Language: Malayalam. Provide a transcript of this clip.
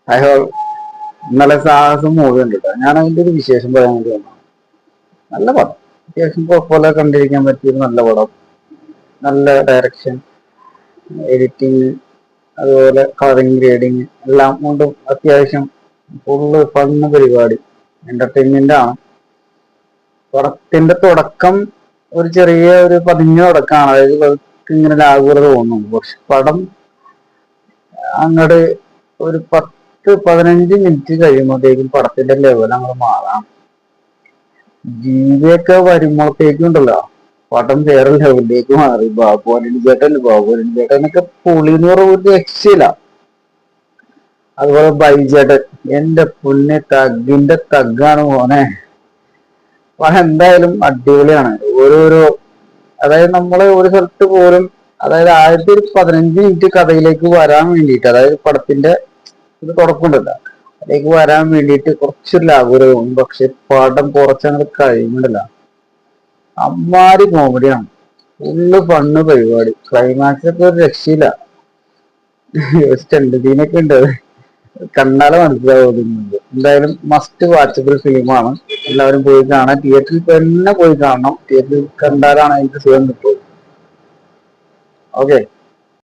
അയാൾ നല്ല സാഹസം മൂവി ഉണ്ട് കേട്ടോ. ഞാൻ അതിന്റെ ഒരു വിശേഷം പറയാൻ വേണ്ടി വന്നു. നല്ല പടം, അത്യാവശ്യം കുഴപ്പമില്ല, കണ്ടിരിക്കാൻ പറ്റിയൊരു നല്ല പടം. നല്ല ഡയറക്ഷൻ, എഡിറ്റിങ്, അതുപോലെ കളറിങ് ഗ്രേഡിങ് എല്ലാം കൊണ്ടും അത്യാവശ്യം ഫുള്ള് ഫണ്ണ് പരിപാടി, എന്റർടൈൻമെന്റ് ആണ്. പടത്തിന്റെ തുടക്കം ഒരു ചെറിയ ഒരു പതിഞ്ഞ തുടക്കമാണ്, അതായത് ഇങ്ങനെ ലാഘവത തോന്നും. പക്ഷെ പടം അങ്ങോട്ട് ഒരു 10-15 മിനിറ്റ് കഴിയുമ്പോഴത്തേക്കും പടത്തിന്റെ ലെവൽ അങ്ങോട്ട് മാറാം. ജീവിയൊക്കെ വരുമ്പോഴത്തേക്കും ഉണ്ടല്ലോ പടം വേറെ ലെവലിലേക്ക് മാറി. ബാബുവാനൊക്കെ പുളി എന്ന് പറയുന്ന ഒരു രക്ഷയില്ല. അതുപോലെ ബൈജേട്ടൻ, എന്റെ പൊന്നെ തഗ്ഗിന്റെ തഗ്ഗാണ് മോനെ. പടം എന്തായാലും അടിപൊളിയാണ്. ഓരോരോ, അതായത് നമ്മള് ഒരു സ്ഥലത്ത് പോലും, അതായത് ആദ്യത്തെ ഒരു 15 മിനിറ്റ് കഥയിലേക്ക് വരാൻ വേണ്ടിയിട്ട്, അതായത് പടത്തിന്റെ ഇത് തുടക്കമുണ്ടല്ല, അതിലേക്ക് വരാൻ വേണ്ടിയിട്ട് കുറച്ചൊരു ലാഘവത തോന്നും. പക്ഷെ പടം കുറച്ചങ്ങോട്ട് കഴിയുന്നില്ല, അമ്മാരി കോമഡിയാണ്, ഫുള്ള് ഫണ്ണ് പരിപാടി. ക്ലൈമാക്സ് ഒക്കെ ഒരു രക്ഷയില്ല. സ്റ്റണ്ട് സീനൊക്കെ ഉണ്ട്, കണ്ടാലെ മനസ്സിലാവുന്നുണ്ട്. എന്തായാലും മസ്റ്റ് വാച്ചബിൾ ഫിലിമാണ്, എല്ലാവരും പോയി കാണാൻ. തിയേറ്ററിൽ തന്നെ പോയി കാണണം, തിയേറ്ററിൽ കണ്ടാലാണ് അതിന്റെ സുഖം കിട്ടുള്ളൂ. ഓക്കെ.